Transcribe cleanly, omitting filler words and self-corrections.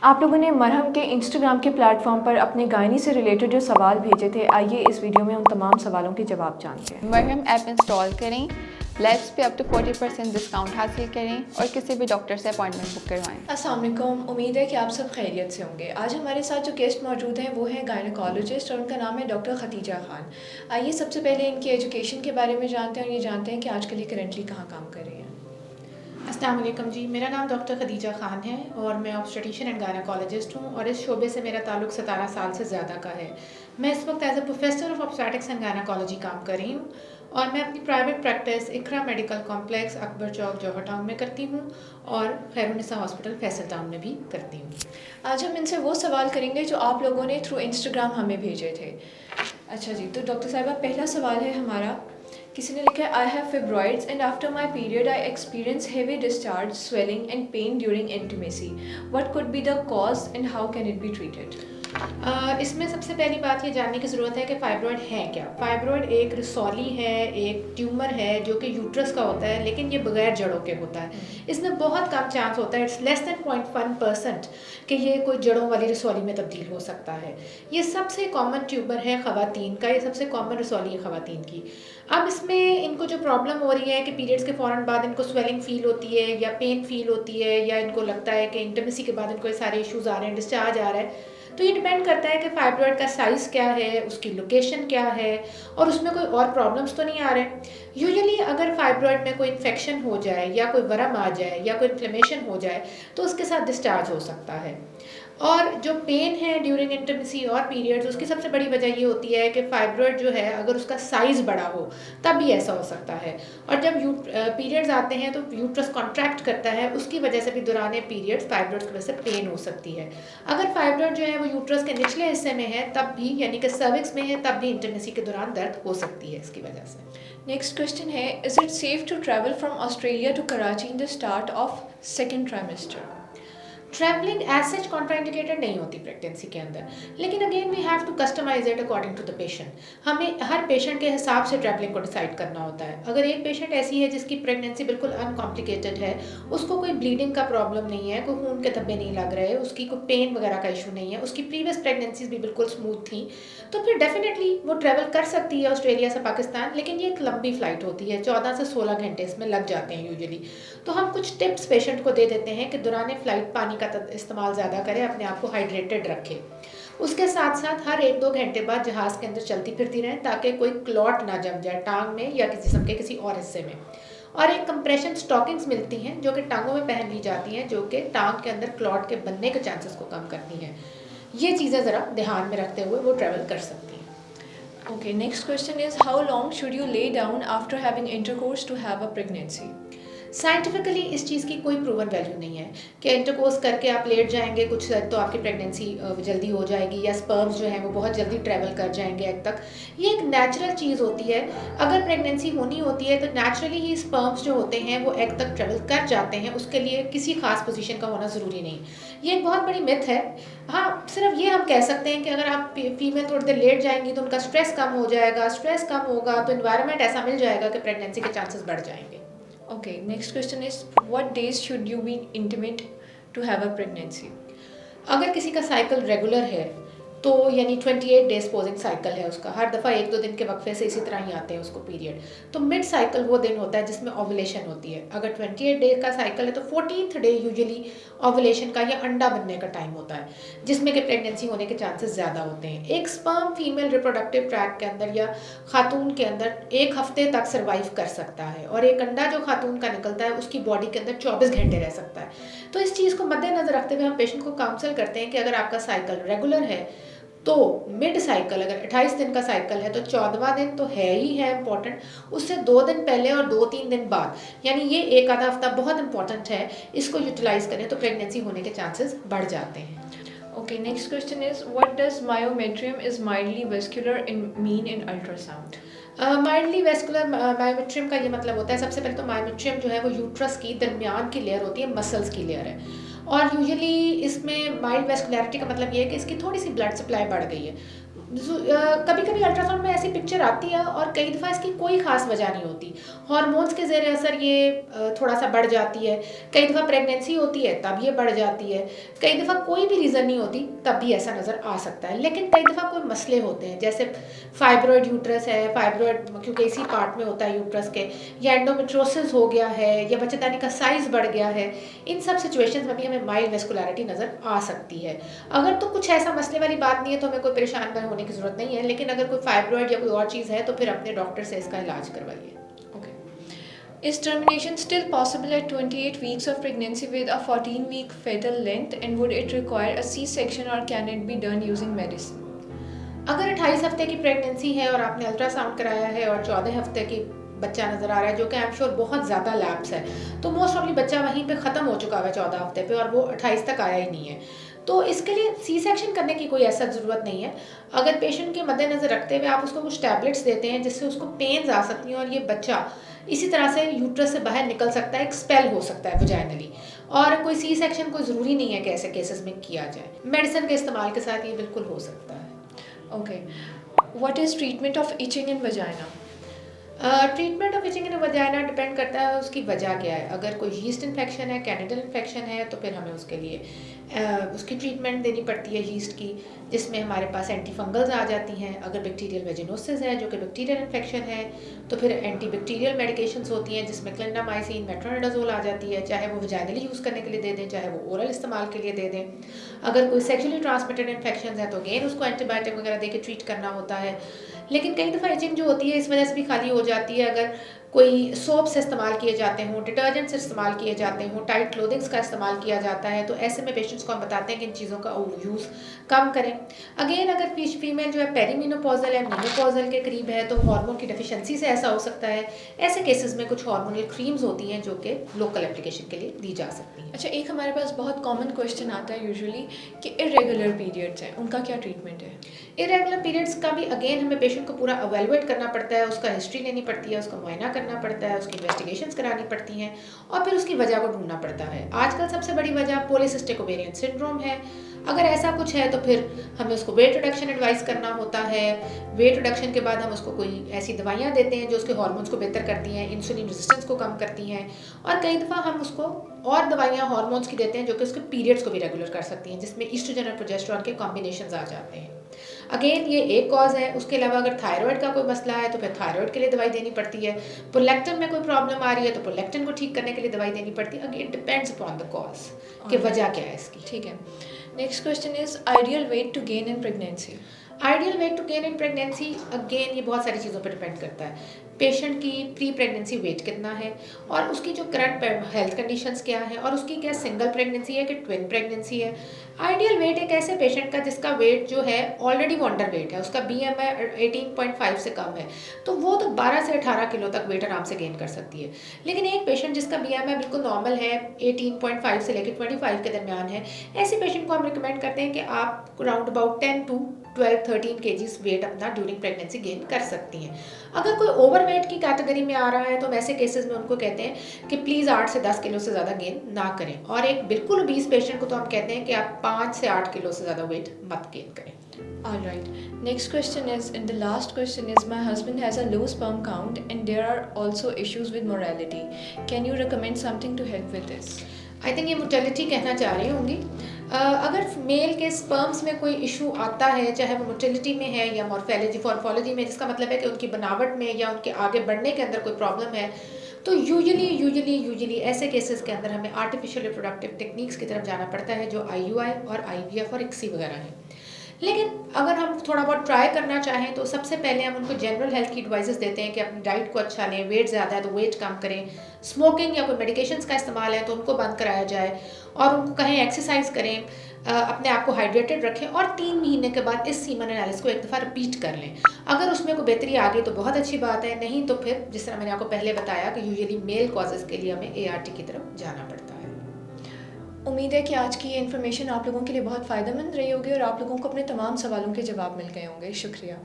आप लोगों ने मरहम के इंस्टाग्राम के प्लेटफॉर्म पर अपने गायनी से रिलेटेड जो सवाल भेजे थे, आइए इस वीडियो में उन तमाम सवालों के जवाब जानते हैं। मरहम ऐप इंस्टॉल करें, let's pay up to 40% discount हासिल करें और किसी भी डॉक्टर से अपॉइंटमेंट बुक करवाएं। अस्सलाम वालेकुम, उम्मीद है कि आप सब खैरियत से होंगे। आज हमारे साथ जो गेस्ट मौजूद हैं वो हैं गायनोकोलॉजिस्ट और उनका नाम है डॉक्टर खदीजा खान। आइए सबसे पहले इनकी एजुकेशन के बारे में जानते हैं और ये जानते हैं कि आजकल ये करेंटली कहाँ काम कर रही हैं। अस्सलाम वालेकुम जी, मेरा नाम डॉक्टर खदीजा खान है और मैं ऑब्स्टेट्रिशियन एंड गायनोकोलॉजिस्ट हूँ और इस शोबे से मेरा ताल्लुक़ 17 साल से ज़्यादा का है। मैं इस वक्त as a professor of obstetrics and gynaecology काम कर रही हूँ और मैं अपनी private practice Iqra medical complex Akbar Chowk Johar town में करती हूँ और खैरुन्निसा हॉस्पिटल फैसल टाउन में भी करती हूँ। आज हम इनसे वो सवाल करेंगे जो आप लोगों ने थ्रू इंस्टाग्राम हमें भेजे थे। अच्छा जी, तो डॉक्टर साहिबा, पहला सवाल है हमारा। किसी ने लिखा है, I have fibroids and after my period I experience heavy discharge, swelling and pain during intimacy. What could be the cause and how can it be treated? इसमें सबसे पहली बात ये जानने की ज़रूरत है कि फाइब्रॉइड है क्या। फाइब्रॉइड एक रिसोली है, एक ट्यूमर है जो कि यूट्रस का होता है, लेकिन ये बगैर जड़ों के होता है। इसमें बहुत कम चांस होता है, इट्स लेस दैन 0.1% कि ये कोई जड़ों वाली रिसोली में तब्दील हो सकता है। ये सबसे कॉमन ट्यूमर है ख़वातीन का, ये सबसे कॉमन रिसोली है ख़वातीन की। अब इसमें इनको जो प्रॉब्लम हो रही है कि पीरियड्स के फ़ौरन बाद इनको स्वेलिंग फ़ील होती है या पेन फ़ील होती है या इनको लगता है कि इंटिमेसी के बाद इनको ये सारे इश्यूज़ आ रहे हैं, डिस्चार्ज आ रहा है। तो ये डिपेंड करता है कि फाइब्रॉइड का साइज़ क्या है, उसकी लोकेशन क्या है और उसमें कोई और प्रॉब्लम्स तो नहीं आ रहे। यूजुअली अगर फाइब्रॉइड में कोई इन्फेक्शन हो जाए या कोई वरम आ जाए या कोई इन्फ्लेमेशन हो जाए तो उसके साथ डिस्चार्ज हो सकता है। और जो पेन है ड्यूरिंग इंटिमेसी और पीरियड्स, उसकी सबसे बड़ी वजह ये होती है कि फाइब्रॉइड जो है अगर उसका साइज़ बड़ा हो तब भी ऐसा हो सकता है। और जब पीरियड्स आते हैं तो यूट्रस कॉन्ट्रैक्ट करता है, उसकी वजह से भी दौरान पीरियड्स फाइब्रॉइड्स की वजह से पेन हो सकती है। अगर फाइब्रॉइड जो है वो यूट्रस के निचले हिस्से में है तब भी, यानी कि सर्विक्स में है, तब भी इंटिमेसी के दौरान दर्द हो सकती है इसकी वजह से। नेक्स्ट क्वेश्चन है, is it safe to travel from Australia to Karachi in the start of second trimester? Travelling as such contraindicated नहीं होती प्रेगनेंसी के अंदर, लेकिन again we have to customise it according to the patient. हमें हर patient के हिसाब से ट्रैवलिंग को डिसाइड करना होता है। अगर एक पेशेंट ऐसी है जिसकी प्रेगनेंसी बिल्कुल अनकॉम्प्लिकेटेड है, उसको कोई ब्लीडिंग का प्रॉब्लम नहीं है, कोई खून के धब्बे नहीं लग रहे, उसकी कोई पेन वगैरह का इशू नहीं है, उसकी प्रीवियस प्रेगनेंसीज भी बिल्कुल स्मूथ थी, तो फिर डेफिनेटली वो ट्रैवल कर सकती है ऑस्ट्रेलिया से पाकिस्तान। लेकिन ये एक लंबी फ़्लाइट होती है, 14 से 16 घंटे इसमें लग जाते हैं यूजुअली। तो हम कुछ टिप्स पेशेंट को दे देते हैं कि दौरान फ़्लाइट पानी का इस्तेमाल ज़्यादा करें, अपने आप को हाइड्रेटेड रखें। उसके साथ साथ हर 1-2 घंटे बाद जहाज़ के अंदर चलती फिरती रहें ताकि कोई क्लॉट ना जम जाए टांग में या किसी जिस्म के किसी और हिस्से में। और एक कंप्रेशन स्टॉकिंग्स मिलती हैं जो कि टांगों में पहन ली जाती हैं, जो कि टांग के अंदर क्लॉट के बनने के चांसेस को कम करती हैं। ये चीज़ें ज़रा ध्यान में रखते हुए वो ट्रैवल कर सकती हैं। Okay, next question is, how long should you lay down after having intercourse to have a pregnancy? Scientifically इस चीज़ की कोई प्रूवन वैल्यू नहीं है कि इंटरकोर्स करके आप लेट जाएंगे कुछ तो आपकी प्रेगनेंसी जल्दी हो जाएगी या स्पर्म्स जो हैं वो बहुत जल्दी ट्रैवल कर जाएंगे एग तक। ये एक नेचुरल चीज़ होती है। अगर प्रेगनेंसी होनी होती है तो नेचुरली ही स्पर्म्स जो होते हैं वो एग तक ट्रैवल कर जाते हैं, उसके लिए किसी खास पोजीशन का होना ज़रूरी नहीं। ये एक बहुत बड़ी मिथ है। हाँ, सिर्फ ये हम कह सकते हैं कि अगर आप फीमेल थोड़ी देर लेट जाएंगी तो उनका स्ट्रेस कम हो जाएगा, स्ट्रेस कम होगा तो इन्वायरमेंट ऐसा मिल जाएगा कि प्रेगनेंसी के चांसेस बढ़ जाएंगे। Okay, next question is, what days should you be intimate to have a pregnancy? अगर किसी का साइकिल रेगुलर है तो यानी 28 डेज पोजिंग साइकिल है उसका, हर दफ़ा 1-2 दिन के वक्फे से इसी तरह ही आते हैं उसको पीरियड, तो मिड साइकिल वो दिन होता है जिसमें ओवुलेशन होती है। अगर 28 डे का साइकिल है तो 14th डे यूजुअली ओवुलेशन का या अंडा बनने का टाइम होता है, जिसमें कि प्रेगनेंसी होने के चांसेस ज़्यादा होते हैं। एक स्पर्म फीमेल रिप्रोडक्टिव ट्रैक के अंदर या खातून के अंदर 1 हफ्ते तक सर्वाइव कर सकता है और एक अंडा जो खातून का निकलता है उसकी बॉडी के अंदर 24 घंटे रह सकता है। तो इस चीज़ को मद्देनज़र रखते हुए हम पेशेंट को काउंसल करते हैं कि अगर आपका साइकिल रेगुलर है तो मिड साइकिल, अगर 28 दिन का साइकिल है तो 14वां दिन तो है ही है इम्पॉर्टेंट, उससे 2 दिन पहले और 2-3 दिन बाद, यानी ये एक आधा हफ्ता बहुत इंपॉर्टेंट है। इसको यूटिलाइज करें तो प्रेगनेंसी होने के चांसेस बढ़ जाते हैं। Okay, next question is, what does myometrium is mildly vascular in mean in ultrasound? Mildly vascular myometrium का ये मतलब होता है, सबसे पहले तो मायोमेट्रियम जो है वो यूट्रस की दरमियान की लेयर होती है, मसल्स की लेयर है। और यूजुअली इसमें माइल्ड वेस्कुलरिटी का मतलब ये है कि इसकी थोड़ी सी ब्लड सप्लाई बढ़ गई है। कभी कभी अल्ट्रासाउंड में ऐसी पिक्चर आती है और कई दफ़ा इसकी कोई ख़ास वजह नहीं होती। हार्मोन्स के ज़ेर असर ये थोड़ा सा बढ़ जाती है, कई दफ़ा प्रेगनेंसी होती है तब ये बढ़ जाती है, कई दफ़ा कोई भी रीज़न नहीं होती तब भी ऐसा नज़र आ सकता है। लेकिन कई दफ़ा कोई मसले होते हैं, जैसे फाइब्रॉयड यूट्रस है, फाइब्रॉयड क्योंकि इसी पार्ट में होता है यूट्रस के, या एंडोमेट्रोसिस हो गया है, या बच्चेदानी का साइज़ बढ़ गया है। इन सब सिचुएशंस में भी हमें माइल्ड वेस्कुलरिटी नज़र आ सकती है। अगर तो कुछ ऐसा मसले वाली बात नहीं है तो हमें कोई परेशान होने की ज़रूरत नहीं है, लेकिन अगर कोई फाइब्रॉयड या कोई और चीज़ है तो फिर अपने डॉक्टर से इसका इलाज करवाइए। Is termination still possible at 28 weeks of pregnancy with a 14-week fetal length, and would it require a C-section or can it be done using medicine? अगर 28 हफ्ते की प्रेगनेंसी है और आपने अल्ट्रासाउंड कराया है और 14 हफ्ते की बच्चा नज़र आ रहा है, जो कि आई एम श्योर बहुत ज़्यादा लैप्स है, तो मोस्ट ऑफली बच्चा वहीं पे ख़त्म हो चुका है 14 हफ्ते पे और वो 28 तक आया ही नहीं है, तो इसके लिए सी सेक्शन करने की कोई ऐसा ज़रूरत नहीं है। अगर पेशेंट के मद्देनज़र रखते हुए आप उसको कुछ टैबलेट्स देते हैं जिससे उसको पेन्स आ सकती हैं और ये बच्चा इसी तरह से यूट्रस से बाहर निकल सकता है, एक्सपेल हो सकता है वजाइनली, और कोई सी सेक्शन कोई ज़रूरी नहीं है कि ऐसे केसेस में किया जाए। मेडिसिन के इस्तेमाल के साथ ये बिल्कुल हो सकता है। Okay. What is treatment of itching in vagina? Treatment of itching in vagina depend करता है उसकी वजह क्या है। अगर कोई यीस्ट इन्फेक्शन है, कैनिडल इन्फेक्शन है, तो फिर हमें उसके लिए उसकी ट्रीटमेंट देनी पड़ती है यीस्ट की, जिसमें हमारे पास एंटी फंगल्स आ जाती हैं। अगर बैक्टीरियल वेजिनोसिस है जो कि बैक्टीरियल इन्फेक्शन है, तो फिर एंटी बैक्टीरियल मेडिकेशंस होती हैं जिसमें क्लिंडामाइसिन, मेट्रोनिडाजोल आ जाती है, चाहे वो वजाइनली यूज़ करने के लिए दे दें, चाहे वो ओरल इस्तेमाल के लिए दे दें। अगर कोई सेक्शुअली ट्रांसमिटेड इन्फेक्शन है तो अगेन उसको एंटीबायोटिक वगैरह दे के ट्रीट करना होता है। लेकिन कई दफ़ा इचिंग जो होती है इस वजह से भी खाली हो जाती है, अगर कोई सोप्स इस्तेमाल किए जाते हों, डिटर्जेंट्स इस्तेमाल किए जाते हों, टाइट क्लोथिंग्स का इस्तेमाल किया जाता है, तो ऐसे में पेशेंट्स को हम बताते हैं कि इन चीज़ों का यूज़ कम करें। अगेन अगर फीमेल जो है पेरीमीनोपॉजल या मीनोपॉजल के करीब है तो हार्मोन की डेफिशिएंसी से ऐसा हो सकता है। ऐसे केसेस में कुछ हार्मोनल क्रीम्स होती हैं जो कि लोकल एप्लीकेशन के लिए दी जा सकती हैं। अच्छा, एक हमारे पास बहुत कॉमन क्वेश्चन आता है यूजुअली कि इरेगुलर पीरियड्स हैं, उनका क्या ट्रीटमेंट है? इरेगुलर पीरियड्स का भी अगेन हमें पेशेंट को पूरा एवेलुएट करना पड़ता है, उसका हिस्ट्री लेनी पड़ती है, उसका मुआयना करना पड़ता है, उसकी इन्वेस्टिगेशंस करानी पड़ती हैं और फिर उसकी वजह को ढूंढना पड़ता है। आजकल सबसे बड़ी वजह पॉलीसिस्टिक ओवेरियन सिंड्रोम है। अगर ऐसा कुछ है तो फिर हमें उसको वेट रिडक्शन एडवाइस करना होता है। वेट रिडक्शन के बाद हम उसको कोई ऐसी दवाइयाँ देते हैं जो उसके हार्मोन्स को बेहतर करती हैं, इंसुलिन रेजिस्टेंस को कम करती हैं, और कई दफ़ा हम उसको और दवाइयाँ हार्मोन्स की देते हैं जो कि उसके पीरियड्स को भी रेगुलर कर सकती हैं, जिसमें ईस्ट्रोजन और प्रोजेस्टेरॉन के कॉम्बिनेशंस आ जाते हैं। अगेन ये एक कॉज है। उसके अलावा अगर थायराइड का कोई मसला है तो फिर थायराइड के लिए दवाई देनी पड़ती है। प्रोलैक्टिन में कोई प्रॉब्लम आ रही है तो प्रोलैक्टिन को ठीक करने के लिए दवाई देनी पड़ती है। Again depends upon the cause कि वजह क्या है इसकी। ठीक है। Next question is ideal weight to gain in pregnancy. Ideal weight to gain in pregnancy, again ये बहुत सारी चीज़ों पर डिपेंड करता है। पेशेंट की प्री प्रेगनेंसी वेट कितना है और उसकी जो करंट हेल्थ कंडीशंस क्या है और उसकी क्या सिंगल प्रेगनेंसी है कि ट्विन प्रेगनेंसी है। आइडियल वेट एक ऐसे पेशेंट का जिसका वेट जो है ऑलरेडी वो अंडर वेट है, उसका BMI 18.5 से कम है, तो वो तो 12 से 18 किलो तक वेट आराम से गेन कर सकती है। लेकिन एक पेशेंट जिसका BMI बिल्कुल नॉर्मल है, 18.5 से लेकर 25 के दरमियान है, ऐसे पेशेंट को हम रिकमेंड करते हैं कि आप round about 10 to 12-13 kgs weight अपना ड्यूरिंग प्रेगनेंसी गेन कर सकती हैं। अगर कोई ओवर वेट की कैटेगरी में आ रहा है तो वैसे केसेस में उनको कहते हैं कि प्लीज़ 8 से 10 किलो से ज़्यादा गेन ना करें, और एक बिल्कुल ओबीस पेशेंट को तो हम कहते हैं कि आप 5 से 8 किलो से ज़्यादा वेट मत गेन करें। All right. Next question is, and the last question is, my husband has a low sperm count and there are also issues with morality. Can you recommend something to help with this? I think ये motility कहना चाह रही होंगी। अगर mail के sperms में कोई issue आता है, चाहे वो मोटिलिटी में है या मॉर्फोलॉजी में, जिसका मतलब है कि उनकी बनावट में या उनके आगे बढ़ने के अंदर कोई प्रॉब्लम है, तो यूजुअली ऐसे केसेस के अंदर हमें आर्टिफिशियल रिप्रोडक्टिव टेक्निक्स की तरफ जाना पड़ता है, जो IUI और IVF और ICSI वगैरह हैं। लेकिन अगर हम थोड़ा बहुत ट्राई करना चाहें तो सबसे पहले हम उनको जनरल हेल्थ की एडवाइसेस देते हैं कि अपनी डाइट को अच्छा लें, वेट ज़्यादा है तो वेट कम करें, स्मोकिंग या कोई मेडिकेशंस का इस्तेमाल है तो उनको बंद कराया जाए, और उनको कहें एक्सरसाइज करें, अपने आप को हाइड्रेटेड रखें, और 3 महीने के बाद इस सीमन एनालिसिस को एक दफ़ा रिपीट कर लें। अगर उसमें कोई बेहतरी आ गई तो बहुत अच्छी बात है, नहीं तो फिर जिस तरह मैंने आपको पहले बताया कि यूजुअली मेल कॉजेज़ के लिए हमें ART की तरफ जाना पड़ता है। उम्मीद है कि आज की ये इन्फॉर्मेशन आप लोगों के लिए बहुत फ़ायदेमंद रही होगी और आप लोगों को अपने तमाम सवालों के जवाब मिल गए होंगे। शुक्रिया।